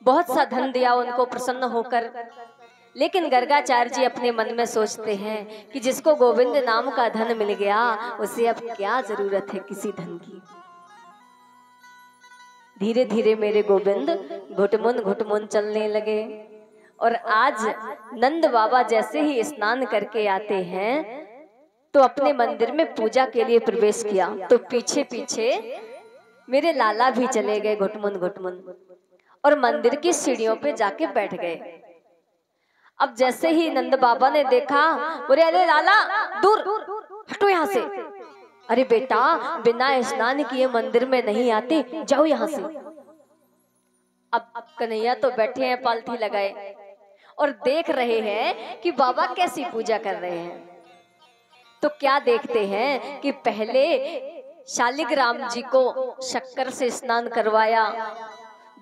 बहुत सा धन दिया उनको प्रसन्न होकर। लेकिन गर्गाचार्य जी अपने मन में सोचते हैं कि जिसको गोविंद नाम का धन मिल गया उसे अब क्या जरूरत है किसी धन की। धीरे धीरे मेरे गोविंद घुटमुन घुटमुन चलने लगे। और आज नंद बाबा जैसे ही स्नान करके आते हैं तो अपने मंदिर में पूजा के लिए प्रवेश किया, तो पीछे पीछे मेरे लाला भी चले गए घुटमुन घुटमुन और मंदिर की सीढ़ियों पे जाके बैठ गए। अब जैसे ही नंद बाबा ने देखा, बोले अरे लाला दूर हटो यहाँ से। अरे बेटा बिना स्नान किए मंदिर में नहीं आते, जाओ यहाँ से। अब कन्हैया तो बैठे हैं पालथी लगाए और देख रहे हैं कि बाबा कैसी पूजा कर रहे हैं। तो क्या देखते हैं कि पहले शालिग्राम जी को शक्कर से स्नान करवाया,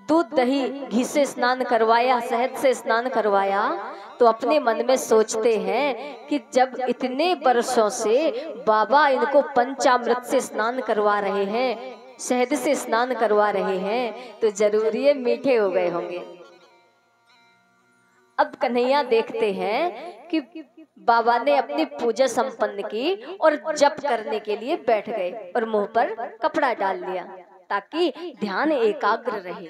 दूध दही घी से स्नान करवाया, शहद से स्नान करवाया। तो अपने मन में सोचते हैं कि जब इतने वर्षों से बाबा इनको पंचामृत से स्नान करवा रहे हैं, शहद से स्नान करवा रहे हैं, तो जरूर ये मीठे हो गए होंगे। अब कन्हैया देखते हैं कि बाबा ने अपनी पूजा संपन्न की और जप करने के लिए बैठ गए और मुंह पर कपड़ा डाल लिया ताकि ध्यान एकाग्र रहे।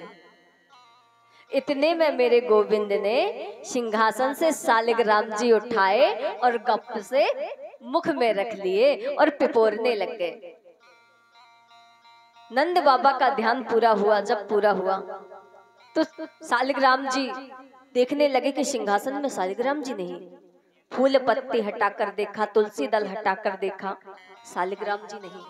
इतने में मेरे गोविंद ने सिंहासन से शालिग्राम जी उठाए और गप से मुख में रख लिए और पिपोरने लग गए। नंद बाबा का ध्यान पूरा हुआ। जब पूरा हुआ तो शालिग्राम जी देखने लगे कि सिंहासन में शालिग्राम जी नहीं। फूल पत्ती हटाकर देखा, तुलसी दल हटाकर देखा, शालिग्राम जी नहीं।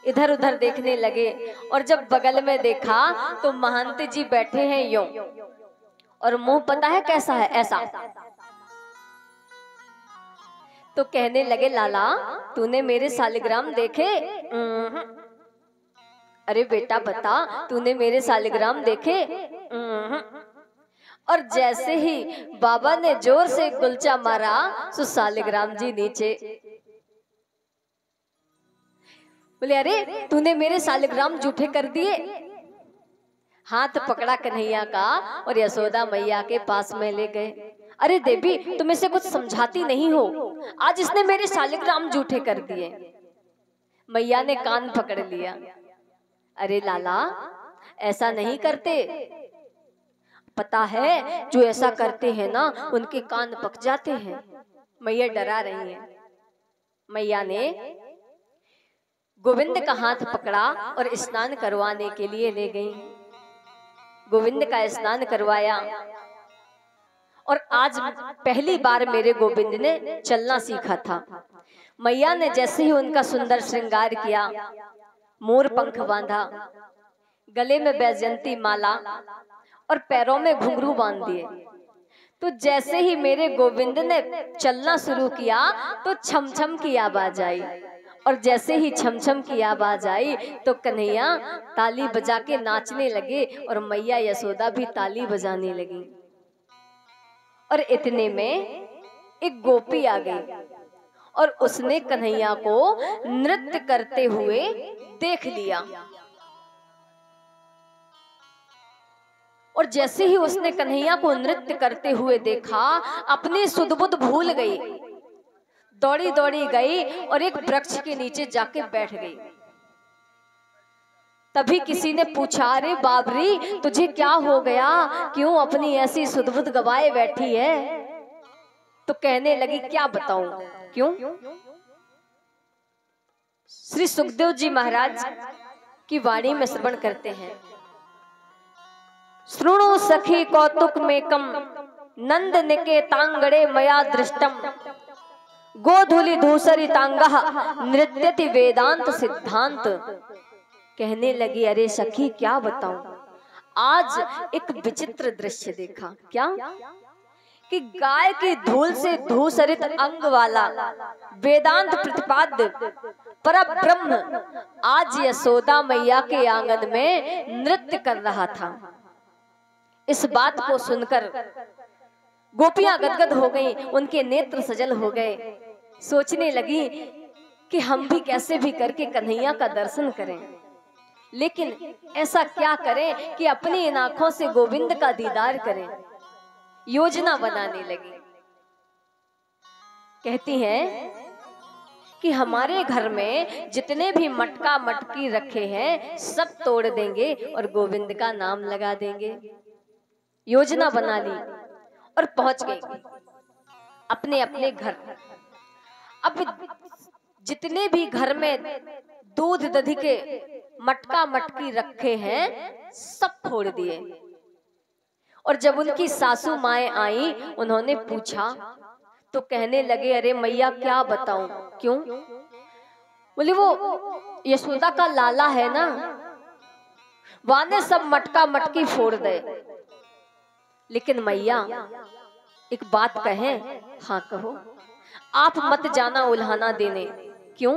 इधर उधर देखने लगे और जब बगल में देखा तो महंत जी बैठे हैं यूं, और मुंह पता है कैसा है, ऐसा। तो कहने लगे लाला तूने मेरे शालिग्राम देखे? अरे बेटा बता तूने मेरे शालिग्राम देखे? और जैसे ही बाबा ने जोर से गुलचा मारा तो शालिग्राम जी नीचे। बोले अरे तूने मेरे शालिग्राम जूठे कर दिए। हाथ पकड़ा कन्हैया का और यशोदा मैया के पास में ले गए। अरे देवी तुम इसे कुछ समझाती नहीं हो, आज इसने मेरे शालिग्राम जूठे कर दिए। मैया ने कान पकड़ लिया। अरे लाला ऐसा नहीं करते, पता है जो ऐसा करते हैं ना उनके कान पक जाते हैं। मैया डरा रही है। मैया ने गोविंद का हाथ पकड़ा और स्नान करवाने के लिए ले गई। गोविंद का स्नान करवाया और आज पहली बार मेरे गोविंद ने चलना सीखा था। मैया ने जैसे ही उनका सुंदर श्रृंगार किया, मोर पंख बांधा, गले में बैजयंती माला और पैरों में घुंघरू बांध दिए, तो जैसे ही मेरे गोविंद ने चलना शुरू किया तो छम छम की आवाज आई। और जैसे ही छम छम की आवाज आई तो कन्हैया ताली बजा के नाचने लगे और मैया यशोदा भी ताली बजाने लगी। और इतने में एक गोपी आ गई और उसने कन्हैया को नृत्य करते हुए देख लिया। और जैसे ही उसने कन्हैया को नृत्य करते हुए देखा, अपनी सुध-बुध भूल गई, दौड़ी दौड़ी गई और एक वृक्ष के नीचे जाके बैठ गई। तभी किसी ने पूछा अरे बाबरी तुझे क्या हो गया, क्यों अपनी ऐसी सुध-बुध गवाए बैठी है? तो कहने लगी क्या बताऊं, क्यों? श्री सुखदेव जी महाराज की वाणी में श्रवण करते हैं। श्रुणु सखी कौतुक मेकम नंद निकेतांगणे मया दृष्टम गोधूलि धूसरितांगः नृत्यति वेदांत सिद्धांत। कहने लगी अरे सखी क्या बताऊं, आज एक विचित्र दृश्य देखा। क्या कि गाय की धूल से धूसरित अंग वाला वेदांत प्रतिपाद्य परब्रह्म आज यशोदा मैया के आंगन में नृत्य कर रहा था। इस बात को सुनकर गोपियां गदगद हो गईं, उनके नेत्र सजल हो गए। सोचने लगी कि हम भी कैसे भी करके कन्हैया का दर्शन करें। लेकिन ऐसा क्या करें कि अपनी इन आंखों से गोविंद का दीदार करें। योजना बनाने लगी। कहती हैं कि हमारे घर में जितने भी मटका मटकी रखे हैं सब तोड़ देंगे और गोविंद का नाम लगा देंगे। योजना बना ली और पहुंच गई अपने अपने घर। अब जितने भी घर में दूध दधी के मटका मटकी रखे हैं सब फोड़ दिए। और जब उनकी सासू माएं आई, उन्होंने पूछा तो कहने लगे, अरे मैया क्या बताऊं। क्यों? बोले वो यशोदा का लाला है ना, वहां ने सब मटका मटकी फोड़ दे। लेकिन मैया एक बात कहें? हाँ कहो। आप मत जाना उल्हाना देने। क्यों?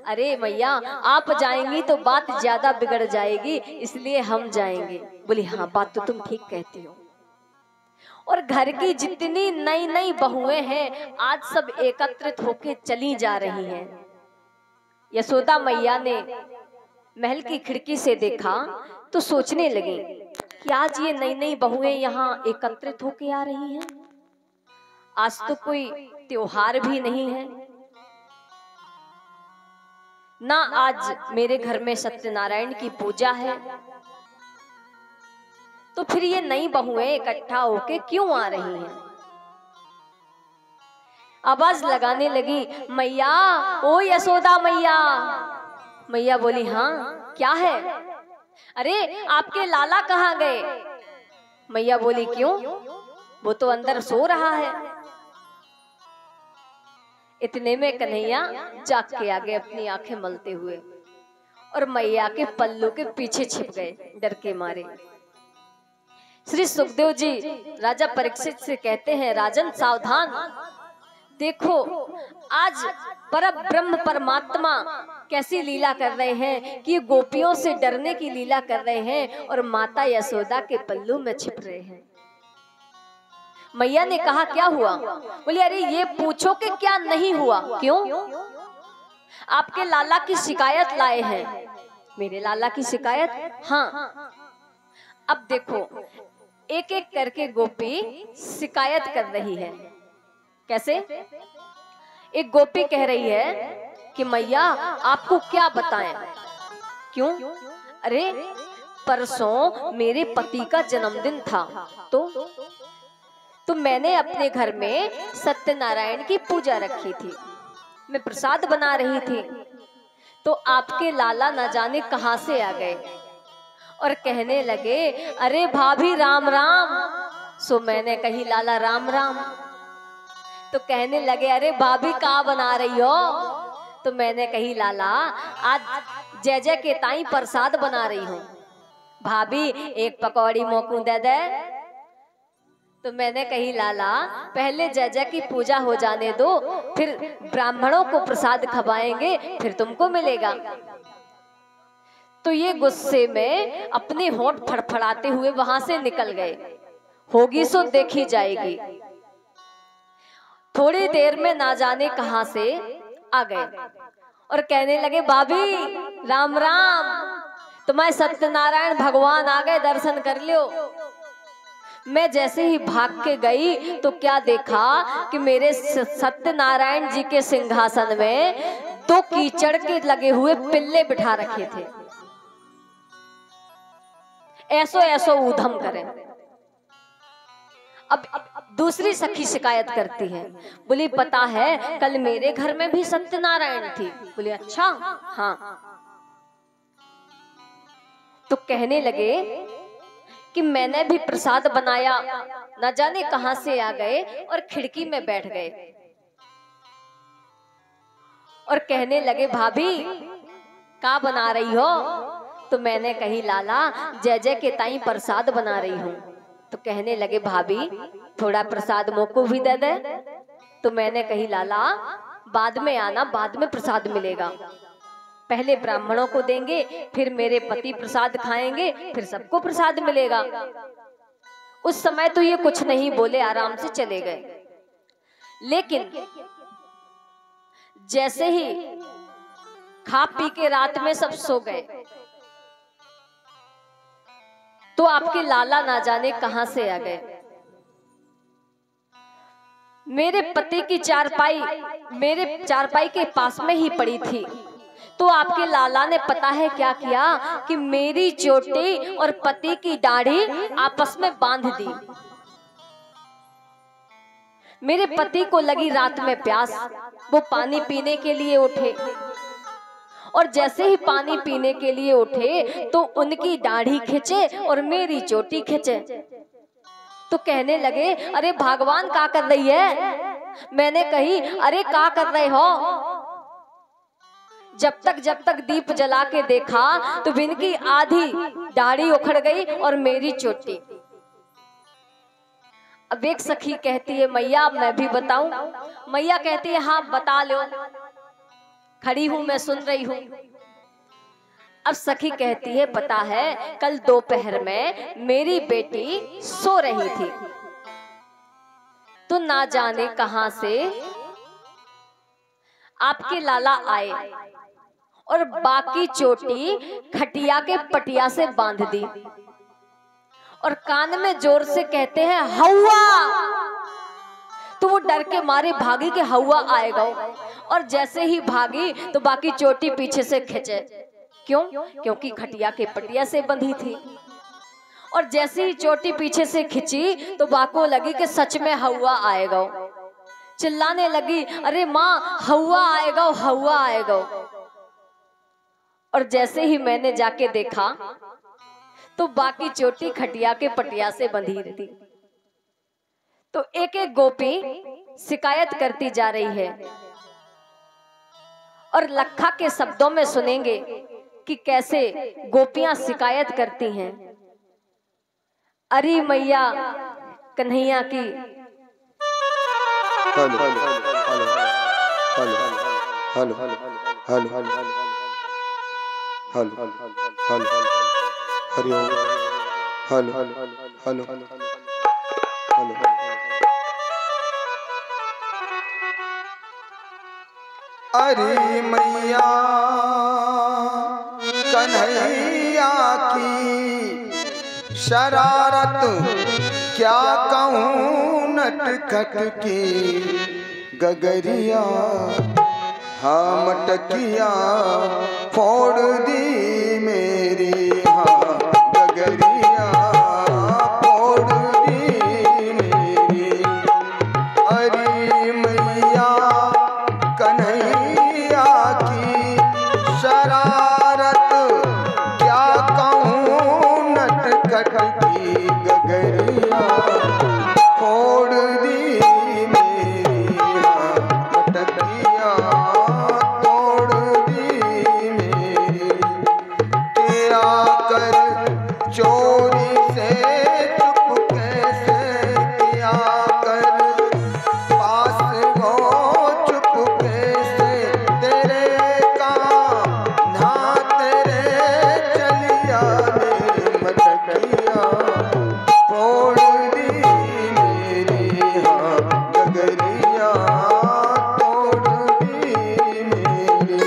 अरे मैया आप जाएंगी तो बात ज्यादा बिगड़ जाएगी, इसलिए हम जाएंगे। बोली हाँ बात तो तुम ठीक कहती हो। और घर की जितनी नई नई बहुएं हैं आज सब एकत्रित होके चली जा रही हैं। यशोदा मैया ने महल की खिड़की से देखा तो सोचने लगी कि आज ये नई नई बहुएं यहाँ एकत्रित होके आ रही हैं। आज तो कोई त्योहार भी नहीं है ना, आज मेरे घर में सत्यनारायण की पूजा है, तो फिर ये नई बहुएं इकट्ठा होके क्यों आ रही हैं? आवाज लगाने लगी, मैया ओ यशोदा मैया। मैया बोली हाँ क्या है? अरे आपके लाला कहाँ गए? मैया बोली क्यों? वो तो अंदर सो रहा है। इतने में कन्हैया जाग के आ गए अपनी आंखें मलते हुए और मैया के पल्लू के पीछे छिप गए डर के मारे। श्री सुखदेव जी राजा परीक्षित से कहते हैं, राजन सावधान, देखो आज परब्रह्म परमात्मा कैसी लीला कर रहे हैं कि गोपियों से डरने की लीला कर रहे हैं और माता यशोदा के पल्लू में छिप रहे हैं। मैया ने कहा क्या हुआ? बोली अरे ये पूछो कि क्या नहीं हुआ। क्यों? आपके लाला की शिकायत लाए हैं। मेरे लाला की शिकायत? हाँ। अब देखो एक एक करके गोपी शिकायत कर रही है। कैसे? एक गोपी कह रही है कि मैया आपको क्या बताएं। क्यों? अरे परसों मेरे पति का जन्मदिन था तो मैंने अपने घर में सत्यनारायण की पूजा रखी थी, मैं प्रसाद बना रही थी, तो आपके लाला न जाने कहां से आ गए और कहने लगे अरे भाभी राम राम। सो मैंने कही लाला राम राम। तो कहने लगे अरे भाभी का बना रही हो? तो मैंने कही लाला आज जय जय के ताई प्रसाद बना रही हूँ, भाभी एक पकौड़ी मोकू दे दे। तो मैंने कही लाला पहले जय जय की पूजा हो जाने दो, फिर ब्राह्मणों को प्रसाद खवाएंगे, फिर तुमको मिलेगा। तो ये गुस्से में अपने होंठ फड़फड़ाते हुए वहां से निकल गए। होगी सो देखी जाएगी। थोड़ी देर में ना जाने कहां से आ गए और कहने लगे भाभी राम राम, तुम्हारे सत्यनारायण भगवान आ गए, दर्शन कर लियो। मैं जैसे ही भाग के गई तो क्या देखा कि मेरे सत्यनारायण जी के सिंहासन में दो कीचड़ के लगे हुए पिल्ले बिठा रखे थे, ऐसो ऐसो ऊधम करें। अब दूसरी सखी शिकायत करती है, बोली पता है कल मेरे घर में भी सत्यनारायण थी। बोली अच्छा? हाँ। तो कहने लगे कि मैंने भी प्रसाद बनाया, न जाने कहां से आ गए और खिड़की में बैठ गए और कहने लगे भाभी क्या बना रही हो? तो मैंने कही लाला जय जय के ताई प्रसाद बना रही हूँ। तो कहने लगे भाभी थोड़ा प्रसाद मोको भी दे दे। तो मैंने कही लाला बाद में आना, बाद में प्रसाद मिलेगा, पहले ब्राह्मणों को देंगे, फिर मेरे पति प्रसाद खाएंगे, फिर सबको प्रसाद मिलेगा। उस समय तो ये कुछ नहीं बोले, आराम से चले गए। लेकिन जैसे ही खा पी के रात में सब सो गए, तो आपके लाला ना जाने कहां से आ गए। मेरे पति की चारपाई मेरे चारपाई के पास में ही पड़ी थी, तो आपके लाला ने पता है क्या किया कि मेरी चोटी और पति की दाढ़ी आपस में बांध दी। मेरे पति को लगी रात में प्यास, वो पानी पीने के लिए उठे, और जैसे ही पानी पीने के लिए उठे तो उनकी दाढ़ी खींचे और मेरी चोटी खींचे। तो कहने लगे, अरे भगवान क्या कर रही है। मैंने कही, अरे क्या कर रहे हो। जब तक दीप जला के देखा तो इनकी आधी दाढ़ी उखड़ गई और मेरी चोटी। अब एक सखी कहती है, मैया मैं भी बताऊं। मैया कहती है, हाँ बता लो, खड़ी हूं मैं सुन रही हूं। अब सखी कहती है, पता है कल दोपहर में मेरी बेटी सो रही थी, तो ना जाने कहां से आपके लाला आए और बाकी चोटी खटिया के पटिया से बांध दी और कान में जोर से कहते हैं, हौवा। तो वो डर के मारे भागी कि हौवा आएगा, और जैसे ही भागी तो बाकी चोटी पीछे से खींचे। क्यों? क्योंकि खटिया के पटिया से बंधी थी। और जैसे ही चोटी पीछे से खिंची तो बाको लगी कि सच में हौवा आएगा। चिल्लाने लगी, अरे माँ हौवा आएगा, हौवा आएगा। और जैसे ही मैंने जाके देखा तो बाकी चोटी खटिया के पटिया से बंधी थी। तो एक एक गोपी शिकायत करती जा रही है, और लखा के शब्दों में सुनेंगे कि कैसे गोपियां शिकायत करती हैं। अरे मैया कन्हैया की। Hello hello hello hello hello hello hello hello Hariom hello hello hello. अरे मैया कन्हैया की शरारत क्या कहूँ, नटखट की गगरिया हाँ मटकिया फोड़ दी मेरी, हाँ गगरिया फोड़ दी मेरी। अरे मैया कन्हैया की शरारत क्या कहूँ, नटखट की गगरिया फोड़ दी मेरी, हाँ मटकिया तोड़ दी मेरी। के आकर चोरी से चुपके से, के आकर पास वो चुपके से, तेरे कान्हा तेरे चलिया ने मटकिया फोड़ दी मेरी, हाँ गगरिया तोड़ दी मेरी।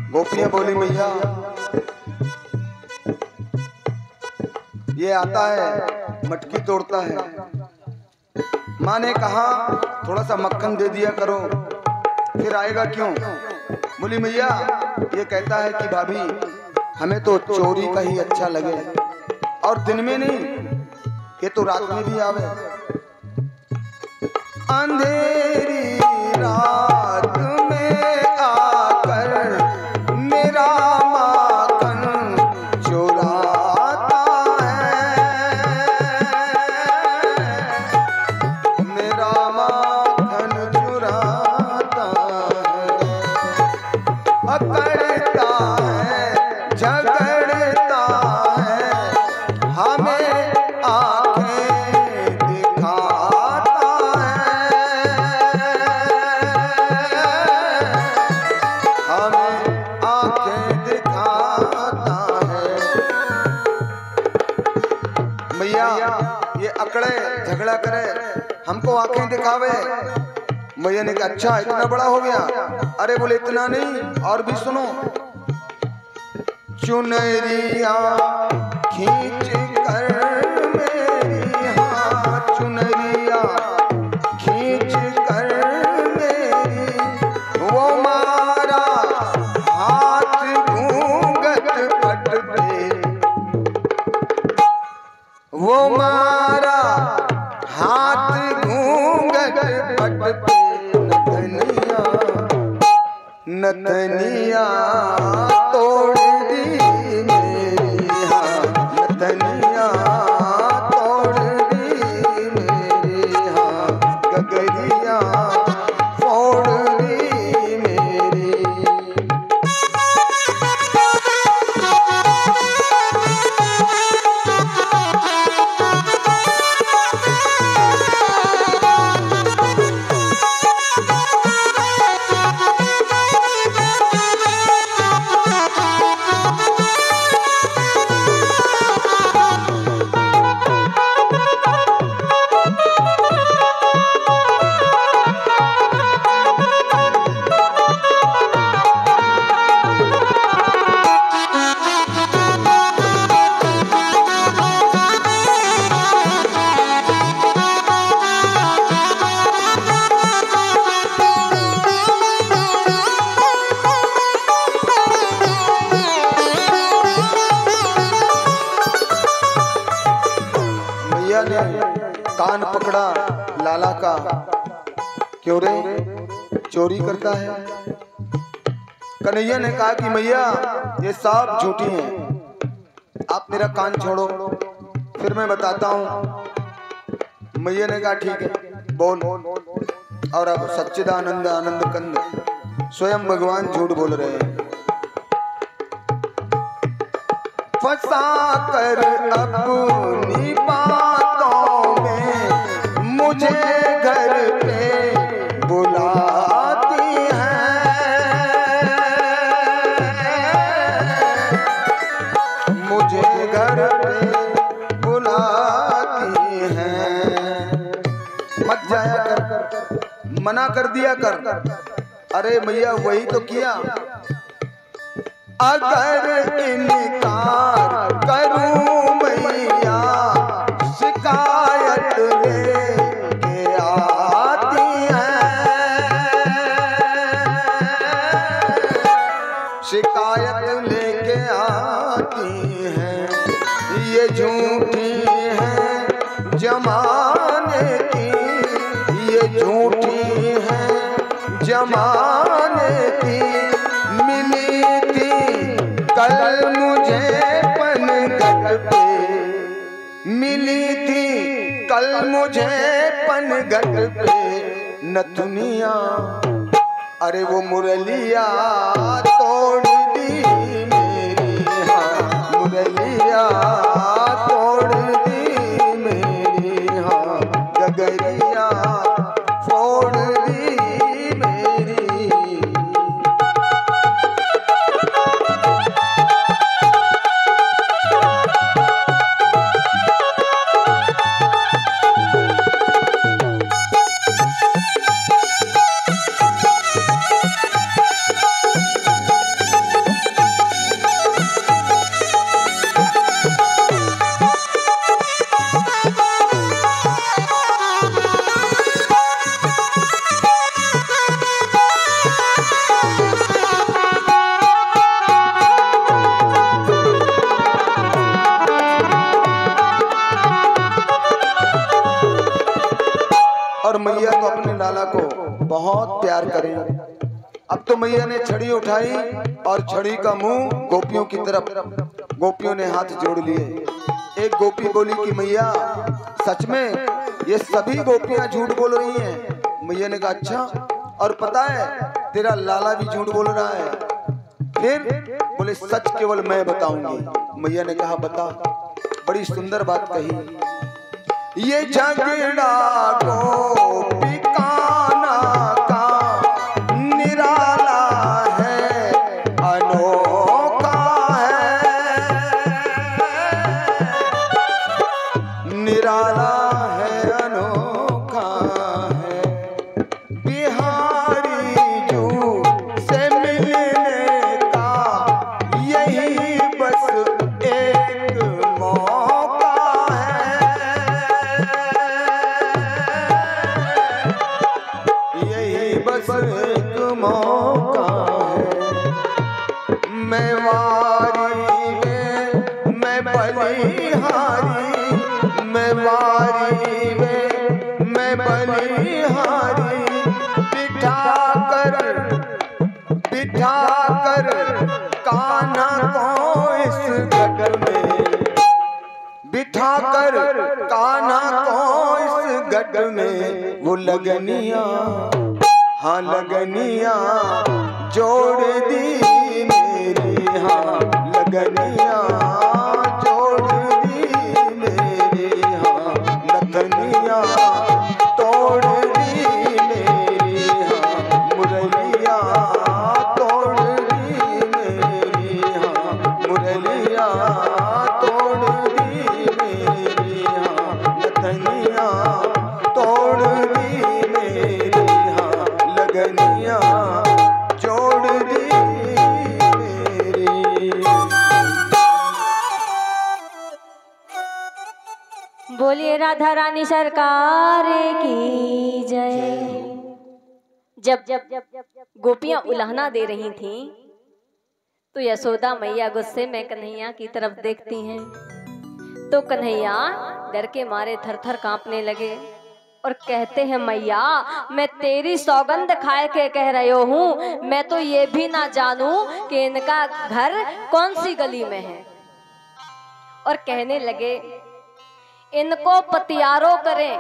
गोपियां बोली, मैया ये आता है मटकी तोड़ता है। माँ ने कहा थोड़ा सा मक्खन दे दिया करो, फिर आएगा क्यों? बोली मैया ये कहता है कि भाभी हमें तो चोरी का ही अच्छा लगे, और दिन में नहीं, ये तो रात में भी आवे। अंधेरी रात में आकर मेरा माखन चुराता है, ये अकड़े झगड़ा करे, हमको आंखें दिखावे। मैया ने कहा अच्छा इतना बड़ा हो गया? अरे बोले इतना नहीं, और भी सुनो। चुनरिया खींच कर मेरी, हाँ चुनरिया खींच कर मेरी, वो मारा हाथ घूंघट पट पे, वो मारा हाथ घूंघट पट पे, नथनिया नथनिया तोड़ दी मेरी, हाँ नथनिया तोड़ दी मेरी, हाँ गगरिया फोड़ दी मेरी। कान पकड़ा लाला का, क्यों रे चोरी करता है? कन्हैया ने कहा कि मैया ये सब झूठी हैं, आप मेरा कान छोड़ो फिर मैं बताता हूँ। मैया ने कहा ठीक है बोल। और अब सच्चिदानंद आनंद कंद स्वयं भगवान झूठ बोल रहे हैं। फंसा कर अपनी बातों में मुझे घर पे बुलाती है, मुझे घर पे बुलाती है। मत जाया कर, मना कर दिया कर। अरे मैया वही तो किया। अगर इनकार करूं मैया शिकायत लेके आती है, शिकायत लेके आती है। ये झूठी है जमाने की, ये झूठी है जमाने की। मिली कल मुझे पनघट पे, मिली थी कल मुझे पनघट पे नथुनिया, अरे वो मुरलिया तोड़ दी मेरी, हाँ मुरलिया तोड़ दी मेरी, हाँ गगरिया फोड़ दी मेरी। और मैया तो अपने लाला को बहुत प्यार करे। अब तो मैया ने छड़ी उठाई और छड़ी का मुंह गोपियों की तरफ, गोपियों ने हाथ जोड़ लिए। एक गोपी बोली कि मैया सच में ये सभी गोपियां झूठ बोल रही हैं। मैया ने कहा अच्छा, और पता है तेरा लाला भी झूठ बोल रहा है? फिर बोले सच केवल मैं बताऊंगी। मैया ने कहा बता। बड़ी सुंदर बात कही। ये झगड़ा गोपिकाना का निराला है, अनोखा है, निराला है, अनोखा है, बिहारी जू से मिलने का यही बस एक मौका है, यही बस एक मौका है। मैं वारी में मैं बलिहारी, मैं वारी में मैं बलिहारी, बिठा कर कान्हा को इस गढ़ में, बिठा कर कान्हा को इस गढ़ में, वो लगनिया, हाँ लगनिया जोड़ दी मेरी, हाँ लगनिया जोड़ दी मेरी, हाँ नथनिया तोड़ दी मेरी, हाँ मुरलिया तोड़ दी मेरी, हाँ मुरलिया तोड़ दी मेरी, हाँ नथनिया तोड़ दी मेरी, हाँ लगनिया जोड़ दी मेरी। बोलिए राधा रानी सरकार की जय। जब गोपियां उलाहना दे रही थीं, तो यशोदा मैया गुस्से में कन्हैया की तरफ देखती हैं, तो कन्हैया डर के मारे थर-थर कांपने लगे और कहते हैं, मैया मैं तेरी सौगंध खाए के कह रहे हूँ, मैं तो ये भी ना जानूं कि इनका घर कौन सी गली में है। और कहने लगे, इनको पतियारो करें,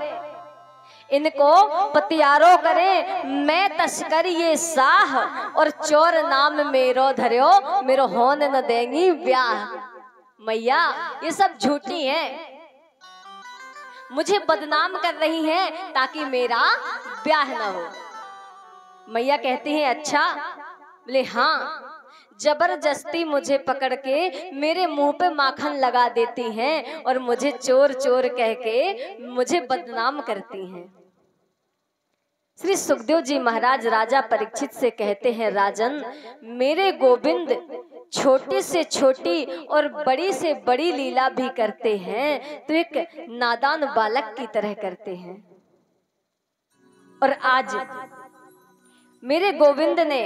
इनको पतियारो करें, मैं तस्कर ये साह और चोर नाम मेरो धर्यो, मेरो होन न देंगी ब्याह। मैया ये सब झूठी हैं, मुझे बदनाम कर रही हैं ताकि मेरा ब्याह न हो। मैया कहती हैं, अच्छा? बोले हाँ, जबरदस्ती मुझे पकड़ के मेरे मुंह पे माखन लगा देती हैं और मुझे चोर चोर कह के मुझे बदनाम करती हैं। श्री सुखदेव जी महाराज राजा परीक्षित से कहते हैं, राजन मेरे गोविंद छोटी से छोटी और बड़ी से बड़ी लीला भी करते हैं तो एक नादान बालक की तरह करते हैं। और आज मेरे गोविंद ने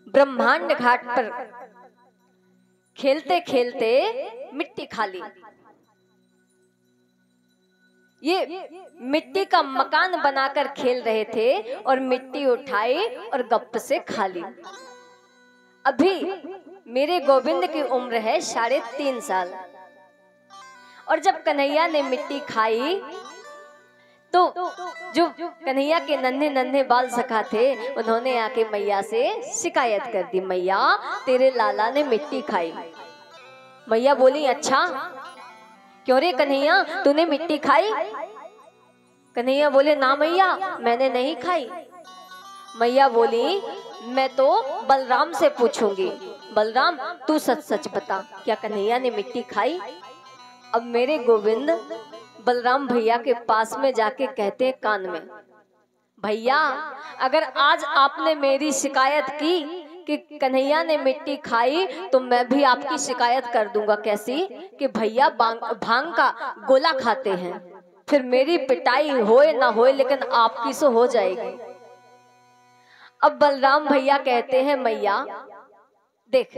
ब्रह्मांड घाट पर खेलते खेलते मिट्टी खा ली। ये मिट्टी का मकान बनाकर खेल रहे थे और मिट्टी उठाई और गप से खा ली। अभी मेरे गोविंद की उम्र है 3.5 साल, और जब कन्हैया ने मिट्टी खाई तो जो कन्हैया के नन्हे नन्हे बाल सखा थे, उन्होंने आके मैया से शिकायत कर दी, मैया तेरे लाला ने मिट्टी खाई। मैया बोली, अच्छा क्यों रे कन्हैया, तूने मिट्टी खाई? कन्हैया बोले, ना मैया मैंने नहीं खाई। मैया बोली, मैं तो बलराम से पूछूंगी, बलराम तू सच सच बता, क्या कन्हैया ने मिट्टी खाई? अब मेरे गोविंद बलराम भैया के पास में जाके कहते हैं कान में, भैया अगर आज आपने मेरी शिकायत की कि कन्हैया ने मिट्टी खाई तो मैं भी आपकी शिकायत कर दूंगा। कैसी? कि भैया भांग का गोला खाते हैं, फिर मेरी पिटाई होए ना होए लेकिन आपकी सो हो जाएगी। अब बलराम भैया कहते हैं, मैया देख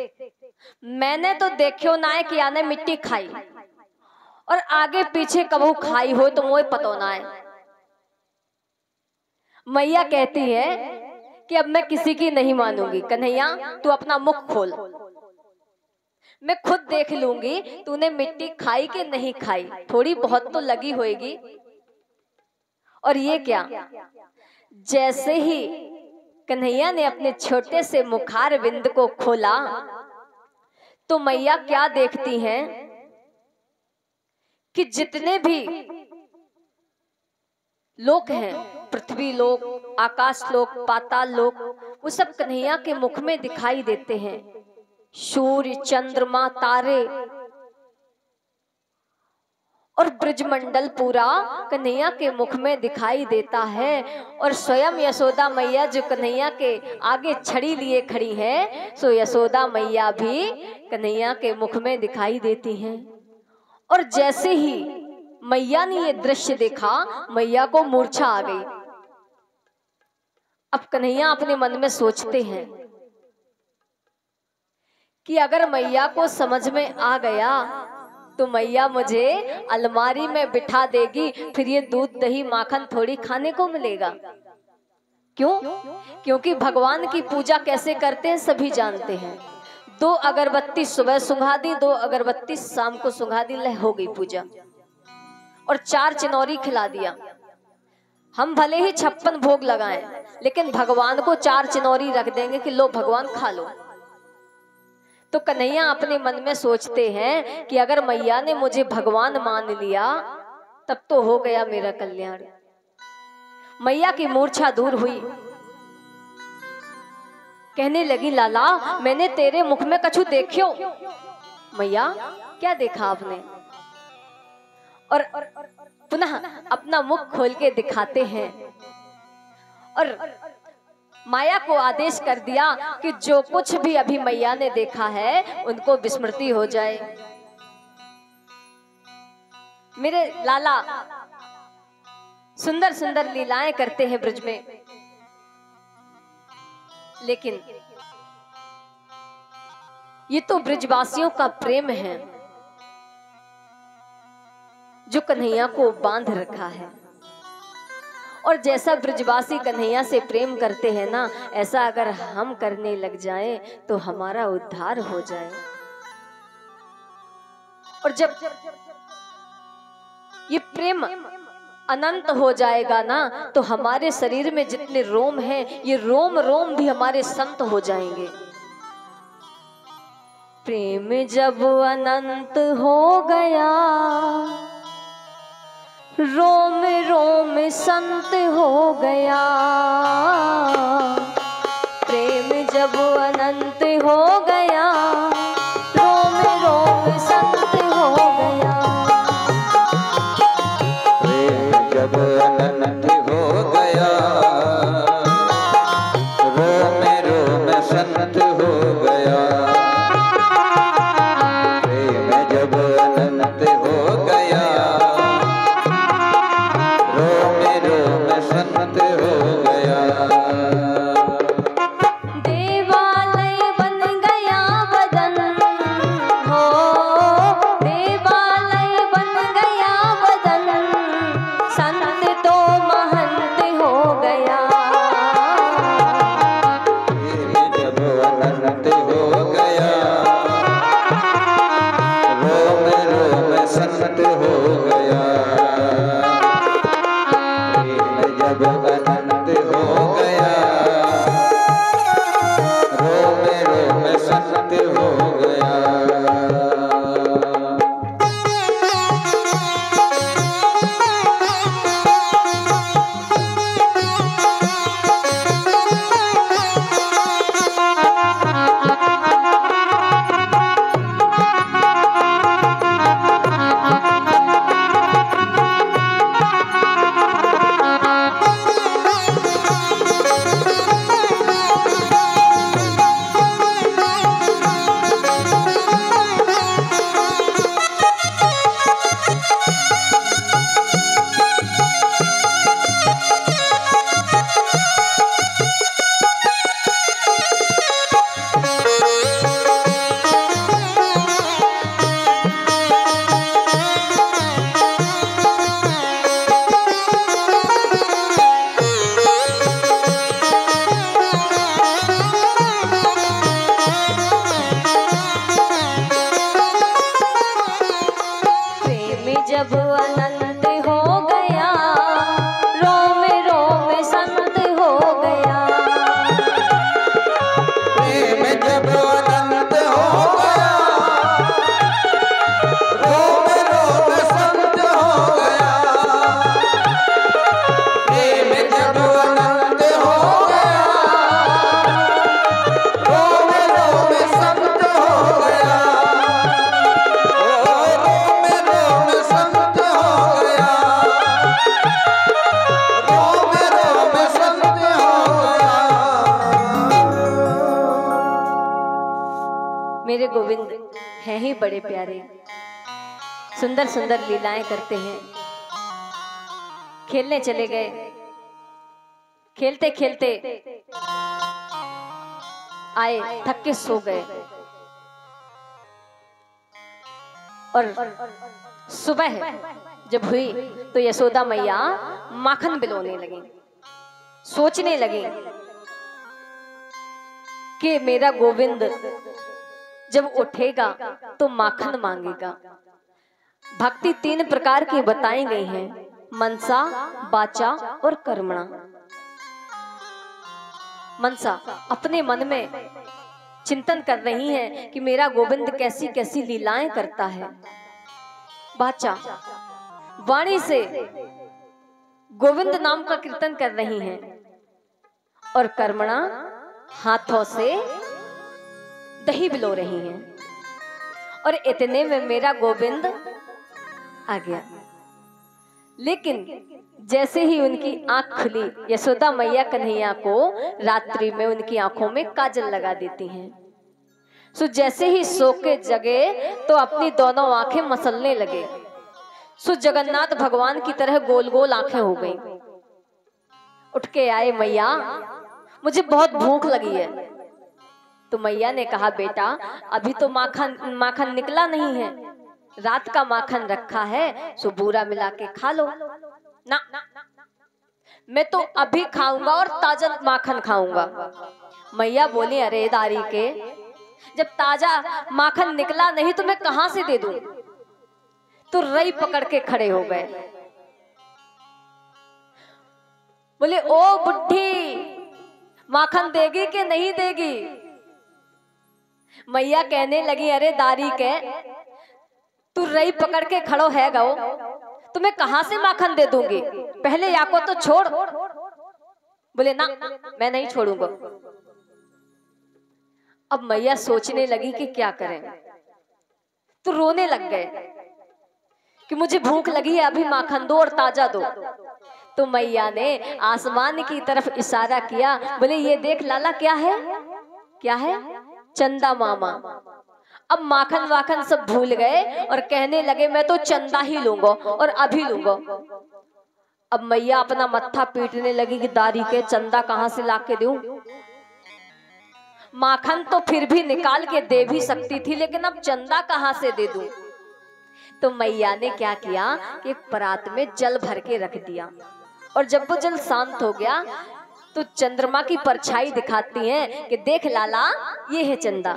मैंने तो देखो ना है कि आने मिट्टी खाई, और आगे पीछे कबू खाई हो तो मुझे पता ना है। मैया कहती है कि अब मैं किसी की नहीं मानूंगी, कन्हैया तू अपना मुख खोल, मैं खुद देख लूंगी तूने मिट्टी खाई कि नहीं खाई, थोड़ी बहुत तो लगी होगी। और ये क्या, जैसे ही कन्हैया ने अपने छोटे से मुखार बिंद को खोला तो मैया क्या देखती हैं कि जितने भी लोक हैं, पृथ्वी लोक, आकाश लोक, पाताल लोक, वो सब कन्हैया के मुख में दिखाई देते हैं। सूर्य, चंद्रमा, तारे और ब्रजमंडल पूरा कन्हैया के मुख में दिखाई देता है। और स्वयं यशोदा मैया जो कन्हैया के आगे छड़ी लिए खड़ी है, सो यशोदा मैया भी कन्हैया के मुख में दिखाई देती हैं। और जैसे ही मैया ने ये दृश्य देखा, मैया को मूर्छा आ गई। अब कन्हैया अपने मन में सोचते हैं कि अगर मैया को समझ में आ गया तो मैया मुझे अलमारी में बिठा देगी, फिर ये दूध दही माखन थोड़ी खाने को मिलेगा। क्यों? क्योंकि भगवान की पूजा कैसे करते हैं सभी जानते हैं। 2 अगरबत्ती सुबह सुंघा दी, 2 अगरबत्ती शाम को सुंघा दी, ले हो गई पूजा। और 4 चिनौरी खिला दिया। हम भले ही 56 भोग लगाएं, लेकिन भगवान को 4 चिनौरी रख देंगे कि लो भगवान खा लो। तो कन्हैया अपने मन में सोचते हैं कि अगर मैया ने मुझे भगवान मान लिया तब तो हो गया मेरा कल्याण। मैया की मूर्छा दूर हुई, कहने लगी लाला मैंने तेरे मुख में कछु देखियो। मैया क्या देखा आपने? और पुनः अपना मुख खोल के दिखाते हैं और माया को आदेश कर दिया कि जो कुछ भी अभी मैया ने देखा है उनको विस्मृति हो जाए। मेरे लाला सुंदर सुंदर लीलाएं करते हैं ब्रज में, लेकिन ये तो ब्रजवासियों का प्रेम है जो कन्हैया को बांध रखा है। और जैसा ब्रजवासी कन्हैया से प्रेम करते हैं ना, ऐसा अगर हम करने लग जाएं तो हमारा उद्धार हो जाए। और जब ये प्रेम अनंत हो जाएगा ना, तो हमारे शरीर में जितने रोम हैं, ये रोम रोम भी हमारे संत हो जाएंगे। प्रेम जब अनंत हो गया, रोम रोम संत हो गया। प्रेम जब अनंत हो गया, रोम रोम संत हो गया। प्रेम जब अनंत हो गया, रोम रोम संत हो गया। प्रेम जब अनंत हो गया, संत हो गया। देवालय बन गया बदन हो, देवालय बन गया बदन, संत तो महंत हो गया। जब अनंत हो गया, रोम रोम संत हो गया। जब अनंत हो गया, रोम रोम संत हो गया। गोविंद हैं ही बड़े प्यारे, सुंदर सुंदर लीलाएं करते हैं। खेलने चले गए, खेलते खेलते आए, थक के सो गए और सुबह जब हुई तो यशोदा मैया माखन बिलोने लगी। सोचने लगी कि मेरा गोविंद जब उठेगा तो माखन मांगेगा। भक्ति 3 प्रकार की बताई गई हैं, मनसा, वाचा और कर्मणा। मनसा अपने मन में चिंतन कर रही हैं कि मेरा गोविंद कैसी कैसी लीलाएं करता है। वाचा वाणी से गोविंद नाम का कीर्तन कर रही हैं और कर्मणा हाथों से दही बिलो रही हैं। और इतने में मेरा गोविंद आ गया। लेकिन जैसे ही उनकी आंख खुली, यशोदा मैया कन्हैया को रात्रि में उनकी आंखों में काजल लगा देती हैं। सो जैसे ही सो के जगे तो अपनी दोनों आंखें मसलने लगे। सो जगन्नाथ भगवान की तरह गोल गोल आंखें हो गई। उठ के आए, मैया मुझे बहुत भूख लगी है। तो मैया ने कहा, बेटा अभी तो माखन निकला नहीं है, रात का माखन रखा है, सो बूरा मिला के खा लो ना। मैं तो अभी खाऊंगा और ताजा माखन खाऊंगा। मैया बोली, अरे दारी के, जब ताजा माखन निकला नहीं तो मैं कहां से दे दूं। तो रई पकड़ के खड़े हो गए। बोले, ओ बुढ़ी, माखन देगी कि नहीं देगी। मैया कहने लगी, अरे दारी के, तू रई पकड़ के खड़ो है गो, तो मैं कहां से माखन दे दूंगी, पहले या को तो छोड़। बोले, ना मैं नहीं छोड़ूंगा। अब मैया सोचने लगी कि क्या करें, तो रोने लग गए कि मुझे भूख लगी है, अभी माखन दो और ताजा दो। तो मैया ने आसमान की तरफ इशारा किया। बोले, ये देख लाला, क्या है, क्या है, चंदा मामा। अब माखन वाखन सब भूल गए और कहने लगे, मैं तो चंदा ही लूंगा और अभी लूंगा। अब मैया अपना मत्था पीटने लगी कि दारी के, चंदा कहां से लाके दूं। माखन तो फिर भी निकाल के दे भी सकती थी, लेकिन अब चंदा कहां से दे दूं। तो मैया ने क्या किया कि एक परात में जल भर के रख दिया। और जब वो जल शांत हो गया तो चंद्रमा की परछाई दिखाती है कि देख लाला, ये है चंदा।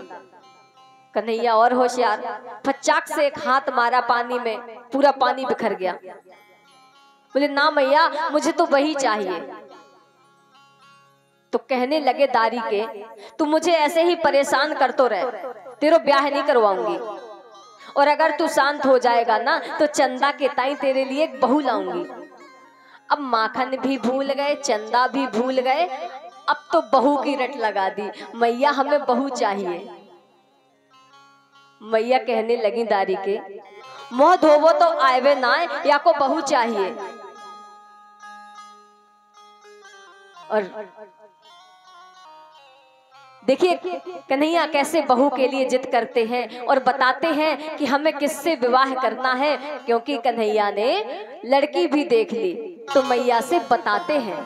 कन्हैया और होशियार, फचाक से एक हाथ मारा पानी में, पूरा पानी बिखर गया। बोले, ना मैया, मुझे तो वही चाहिए। तो कहने लगे, दारी के, तू मुझे ऐसे ही परेशान कर तो रहे, तेरा ब्याह नहीं करवाऊंगी, और अगर तू शांत हो जाएगा ना तो चंदा के ताई तेरे लिए एक बहू लाऊंगी। अब माखन भी भूल गए, चंदा भी भूल गए, अब तो बहू की रट लगा दी। मैया हमें बहू चाहिए। मैया कहने लगी, दारी के, मोह धोवो तो आवे ना, या को बहू चाहिए। और देखिए कन्हैया कैसे बहू के लिए जिद करते हैं और बताते हैं कि हमें किससे विवाह करना है, क्योंकि कन्हैया ने लड़की भी देख ली। तो मैया से बताते हैं।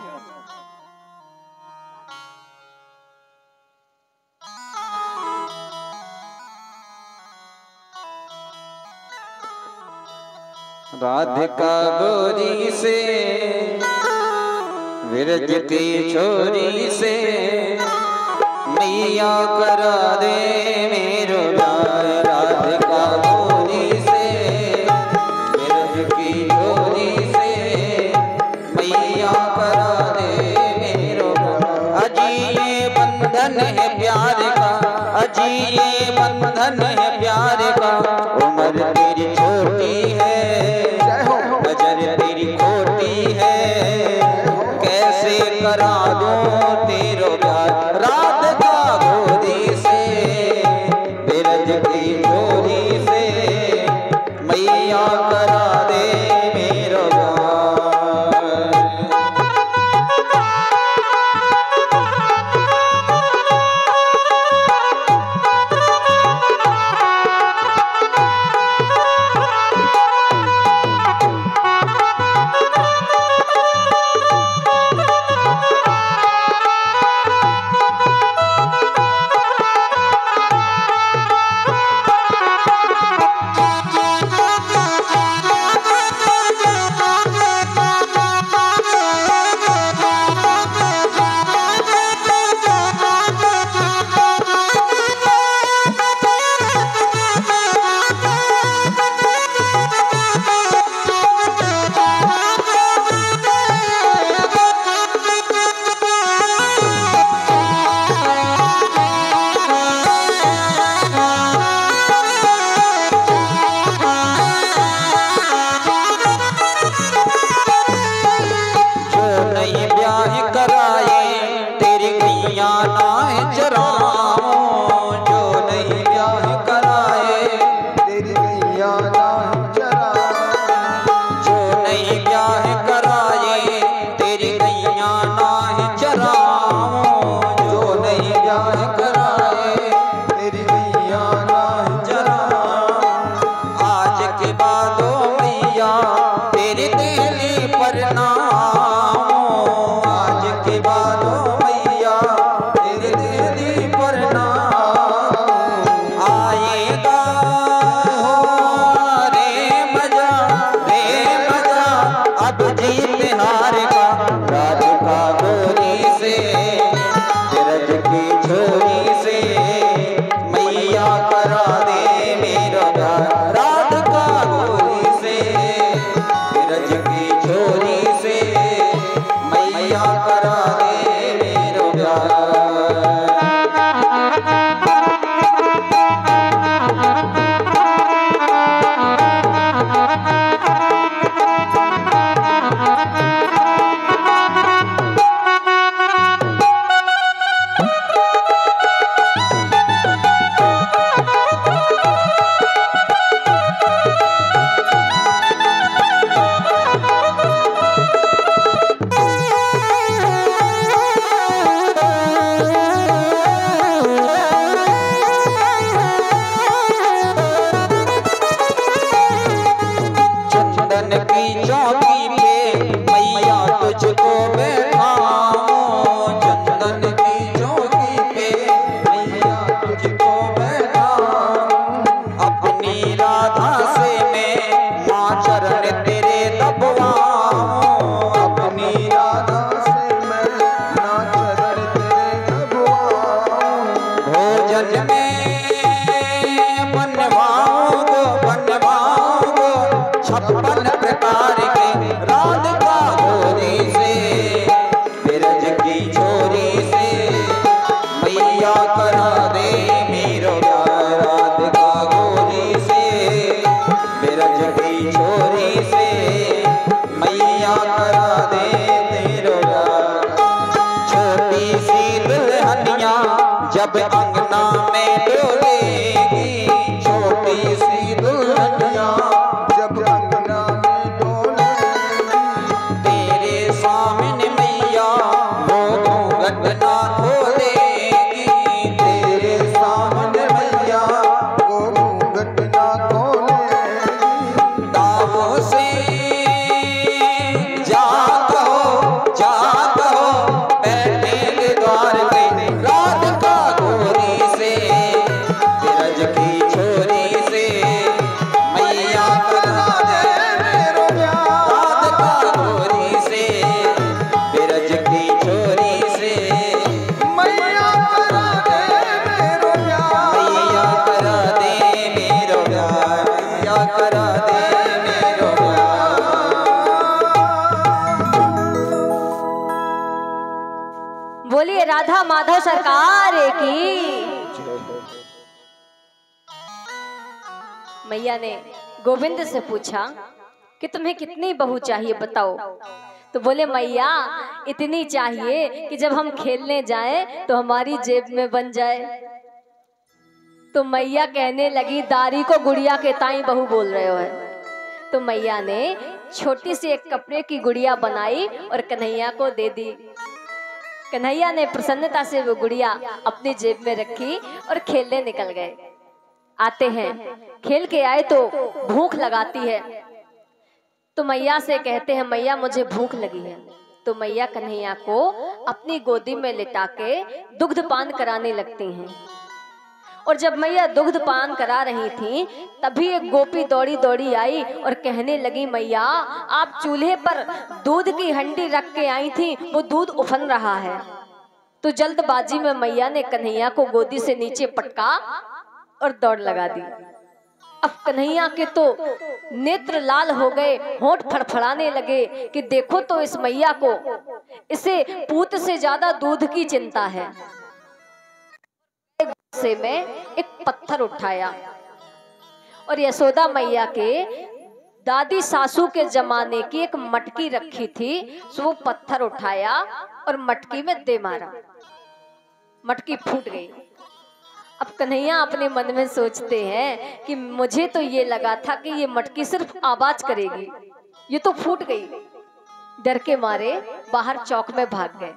राधिका गोरी से, विरज की छोरी से, मैया करा दे मेरो प्यार। राधिका गोरी से, विरज की छोरी से, मैया करा दे मेरो प्यार। अजी ये बंधन है प्यार का, अजी ये बंधन है प्यार का। उम्र तेरी छोटी है, नजर तेरी खोटी है, कैसे करा दूं तेरो प्यार। राधिका गोरी से, विरज की प्रणाम, आज के बाद मैया तेरे दे दी प्रणाम। आएगा रे मजा अब जीत हार का, राज का गोरी से रज की छोरी से मैया करा दे मेरा प्यार। रात का गोरी से रज की छोरी से मैया करा दे मेरा प्यार। चंदन की चौकी पे मैया तुझको बैठाऊं, चंदन की चौकी पे मैया तुझको बैठाऊं। अपनी राधा से मैं माँ चरण तेरे दबवाऊं, अपनी राधा से मैं माँ चरण तेरे दबवाऊं। भोजन में बनवाऊंगा 56 प्रकार के, रात का गोरी से बिरज की छोरी से मैया करा दे मेरो प्यार। रात का गोरी से बिरज की छोरी से मैया करा दे मेरो प्यार। छोटी सी दुल्हनिया जब अंगना में डोलेगी, छोटी सी दुल्हनिया जब अंगना में डोलेगी, तेरे सामने मैया वो घूंघट ना खोलेगी, तेरे सामने मैया वो घूंघट ना खोलेगी। दावों से जा कहो बैठेंगे द्वार पे। रात का गोरी से बिरज की छोरी से मैया करा दे मेरो प्यार। रात का गोरी से बिरज की छोरी से मैया करा दे मेरो प्यार, मैया करा दे मेरो प्यार, मैया करा दे मेरो प्यार। बोलिए राधा माधव सरकार की। मैया ने गोविंद से पूछा कि तुम्हें कितनी बहू चाहिए बताओ। तो बोले मैया इतनी चाहिए कि जब हम खेलने जाएं तो हमारी जेब में बन जाए। तो मैया कहने लगी दारी को गुड़िया के ताई बहू बोल रहे हो है। तो मैया ने छोटी सी एक कपड़े की गुड़िया बनाई और कन्हैया को दे दी। कन्हैया ने प्रसन्नता से वो गुड़िया अपनी जेब में रखी और खेलने निकल गए। आते हैं, खेल के आए तो भूख लगाती है। तो मैया से कहते हैं मैया मुझे भूख लगी है। तो मैया कन्हैया को अपनी गोदी में लिटा के दुग्ध पान कराने लगती हैं। और जब मैया दुग्ध पान करा रही थी तभी एक गोपी दौड़ी दौड़ी आई और कहने लगी मैया आप चूल्हे पर दूध की हंडी रख के आई थी, वो दूध उफन रहा है। तो जल्दबाजी में मैया ने कन्हैया को गोदी से नीचे पटका और दौड़ लगा दी। अब कन्हैया के तो नेत्र लाल हो गए, होंठ फड़फड़ाने लगे कि देखो तो इस मैया को, इसे पूत से ज्यादा दूध की चिंता है। से में एक पत्थर उठाया और यशोदा मैया के दादी सासू के जमाने की एक मटकी रखी थी, सो वो पत्थर उठाया और मटकी में दे मारा। मटकी फूट गई। अब कन्हैया अपने मन में सोचते हैं कि मुझे तो ये लगा था कि ये मटकी सिर्फ आवाज करेगी, ये तो फूट गई। डर के मारे बाहर चौक में भाग गए।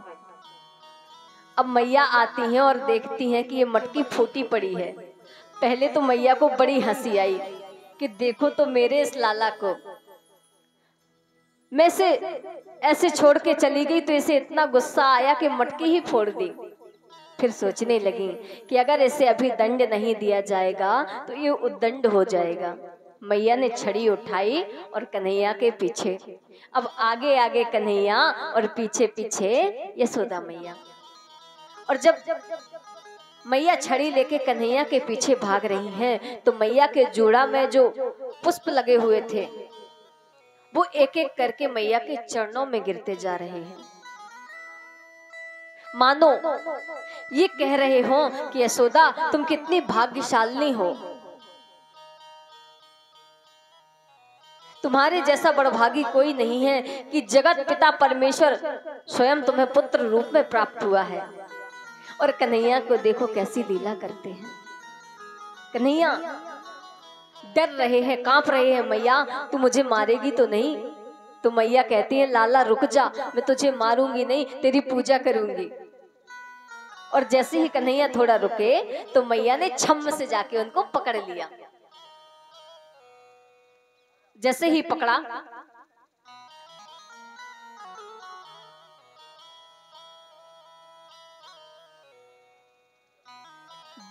अब मैया आती हैं और देखती हैं कि ये मटकी फूटी पड़ी है। पहले तो मैया को बड़ी हंसी आई कि देखो तो मेरे इस लाला को, मैं इसे ऐसे छोड़ के चली गई तो इसे इतना गुस्सा आया कि मटकी ही फोड़ दी। फिर सोचने लगी कि अगर इसे अभी दंड नहीं दिया जाएगा तो ये उद्दंड हो जाएगा। मैया ने छड़ी उठाई और कन्हैया के पीछे, अब आगे आगे कन्हैया और पीछे पीछे यशोदा मैया। और जब मैया छड़ी लेके कन्हैया के पीछे भाग रही हैं तो मैया के जोड़ा में जो पुष्प लगे हुए थे वो एक एक करके मैया के चरणों में गिरते जा रहे हैं, मानो ये कह रहे हो कि यशोदा तुम कितनी भाग्यशालिनी हो, तुम्हारे जैसा बड़भागी कोई नहीं है कि जगत पिता परमेश्वर स्वयं तुम्हें पुत्र रूप में प्राप्त हुआ है। और कन्हैया को देखो कैसी लीला करते हैं। कन्हैया डर रहे हैं, कांप रहे हैं, मैया तू मुझे मारेगी तो नहीं? तो मैया कहती है लाला रुक जा, मैं तुझे मारूंगी नहीं, तेरी पूजा करूंगी। और जैसे ही कन्हैया थोड़ा रुके तो मैया ने छम्म से जाके उनको पकड़ लिया। जैसे ही पकड़ा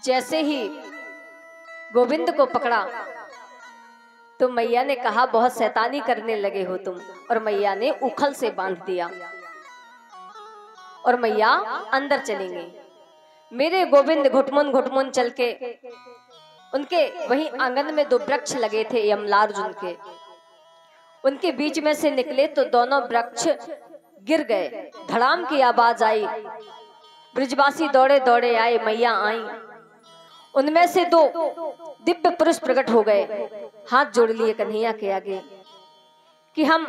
जैसे ही गोविंद को पकड़ा तो मैया ने कहा बहुत शैतानी करने लगे हो तुम, और मैया ने उखल से बांध दिया और मैया अंदर चलेंगे। मेरे गोविंद घुटमुन घुटमुन चल के उनके वहीं आंगन में दो वृक्ष लगे थे यमलार्जुन के, उनके बीच में से निकले तो दोनों वृक्ष गिर गए, धड़ाम की आवाज आई, ब्रजवासी दौड़े दौड़े आए, मैया आई। उनमें से दो दिव्य पुरुष प्रकट हो गए, हाथ जोड़ लिए कन्हैया के आगे कि हम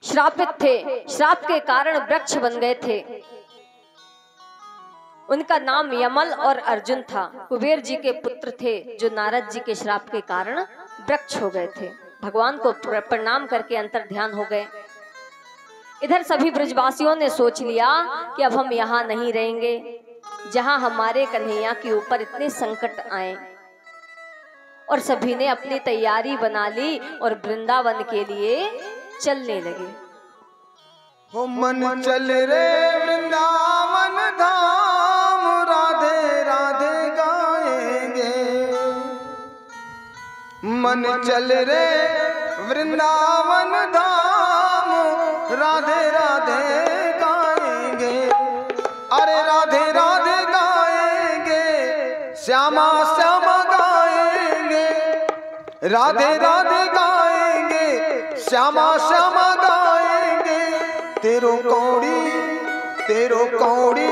श्रापित थे, श्राप के कारण वृक्ष बन गए थे। उनका नाम यमल और अर्जुन था, कुबेर जी के पुत्र थे जो नारद जी के श्राप के कारण वृक्ष हो गए थे। भगवान को प्रणाम करके अंतर ध्यान हो गए। इधर सभी ब्रजवासियों ने सोच लिया कि अब हम यहाँ नहीं रहेंगे जहाँ हमारे कन्हैया के ऊपर इतने संकट आए, और सभी ने अपनी तैयारी बना ली और वृंदावन के लिए चलने लगे। हो मन चल रे वृंदावन धाम, राधे राधे गाएंगे। मन चल रे वृंदावन धाम, राधे राधे गाएंगे। अरे राधे राधे गाएंगे, श्यामा श्यामा गाएंगे। राधे राधे गाएंगे, श्यामा श्यामा गाएंगे। तेरो कौड़ी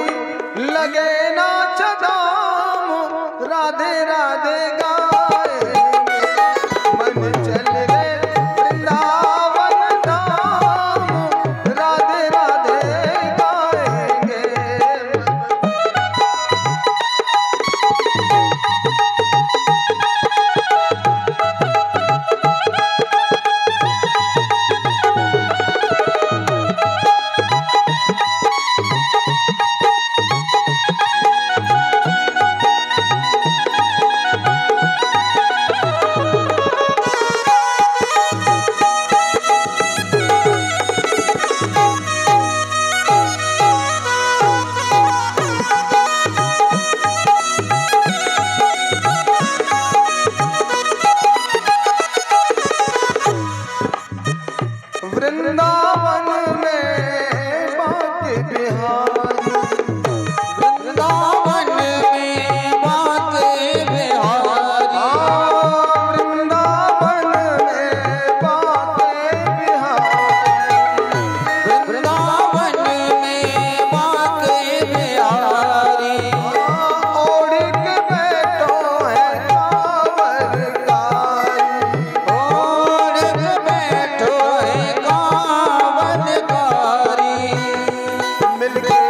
लगे ना चदाम, राधे राधे गाएंगे। मन चल रे वृंदावन धाम, राधे राधे गाएंगे। मिल गए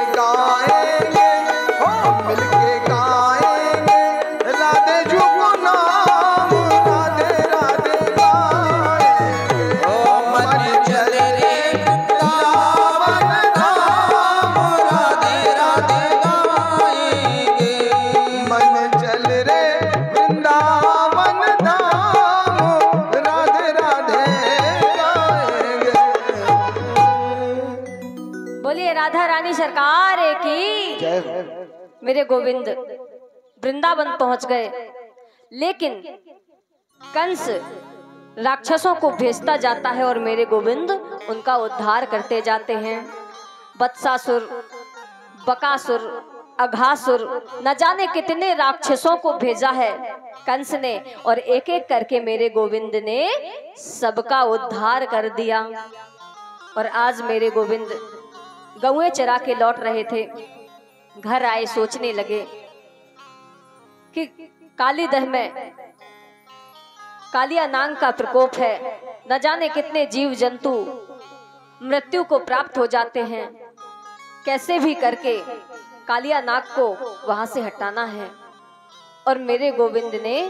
बोलिए राधा रानी सरकार की जय हो। मेरे गोविंद वृंदावन पहुंच गए, लेकिन कंस राक्षसों को भेजता जाता है और मेरे गोविंद उनका उद्धार करते जाते हैं। वत्सासुर, बकासुर, अघासुर, न जाने कितने राक्षसों को भेजा है कंस ने, और एक एक करके मेरे गोविंद ने सबका उद्धार कर दिया। और आज मेरे गोविंद गौएं चरा के लौट रहे थे, घर आए सोचने लगे कि कालीदह में कालिया नाग का प्रकोप है, न जाने कितने जीव जंतु मृत्यु को प्राप्त हो जाते हैं, कैसे भी करके कालिया नाग को वहां से हटाना है। और मेरे गोविंद ने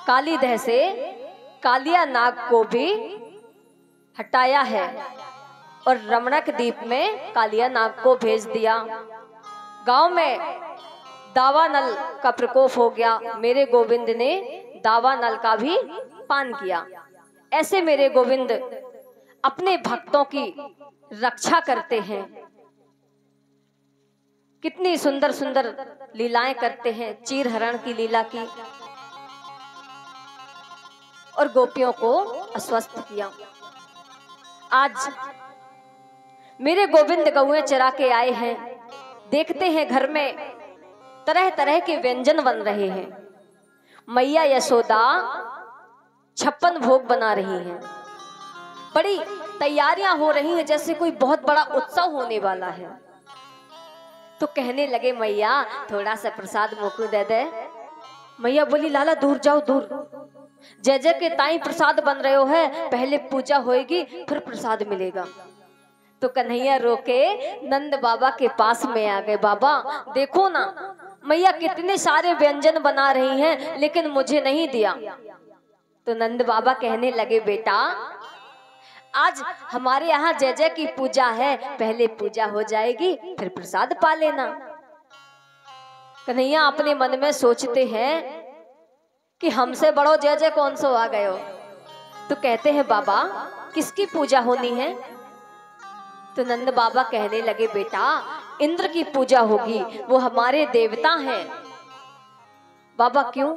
कालीदह से कालिया नाग को भी हटाया है और रमणक द्वीप में कालिया नाग को भेज दिया। गांव में दावानल का प्रकोप हो गया, मेरे गोविंद ने दावानल का भी पान किया। ऐसे मेरे गोविंद अपने भक्तों की रक्षा करते हैं, कितनी सुंदर सुंदर लीलाएं करते हैं, चीर हरण की लीला की और गोपियों को अस्वस्थ किया। आज मेरे गोविंद गौएं चरा के आए हैं, देखते हैं घर में तरह तरह के व्यंजन बन रहे हैं। मैया यशोदा 56 भोग बना रही हैं, बड़ी तैयारियां हो रही हैं, जैसे कोई बहुत बड़ा उत्सव होने वाला है। तो कहने लगे मैया थोड़ा सा प्रसाद मोकू दे दे। मैया बोली लाला दूर जाओ दूर, जय जय के ताई प्रसाद बन रहे हो है, पहले पूजा होएगी फिर प्रसाद मिलेगा। तो कन्हैया रोके नंद बाबा के पास में आ गए, बाबा देखो ना मैया कितने सारे व्यंजन बना रही हैं लेकिन मुझे नहीं दिया। तो नंद बाबा कहने लगे बेटा आज हमारे यहाँ जय जय की पूजा है, पहले पूजा हो जाएगी फिर प्रसाद पा लेना। कन्हैया अपने मन में सोचते हैं कि हमसे बड़ो जय जय कौन सो आ गए हो। तो कहते हैं बाबा किसकी पूजा होनी है। तो नंद बाबा कहने लगे बेटा इंद्र की पूजा होगी, वो हमारे देवता हैं। बाबा क्यों?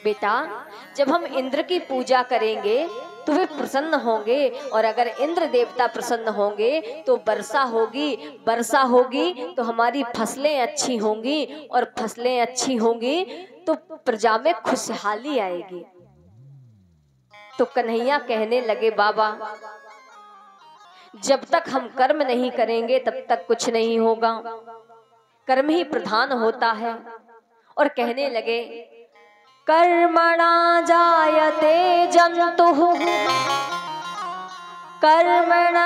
बेटा जब हम इंद्र की पूजा करेंगे तो वे प्रसन्न होंगे, और अगर इंद्र देवता प्रसन्न होंगे तो वर्षा होगी, वर्षा होगी तो हमारी फसलें अच्छी होंगी, और फसलें अच्छी होंगी तो प्रजा में खुशहाली आएगी। तो कन्हैया कहने लगे बाबा जब तक हम कर्म नहीं करेंगे तब तक कुछ नहीं होगा, कर्म ही प्रधान होता है। और कहने लगे कर्मणा जायते जन्तुः कर्मणा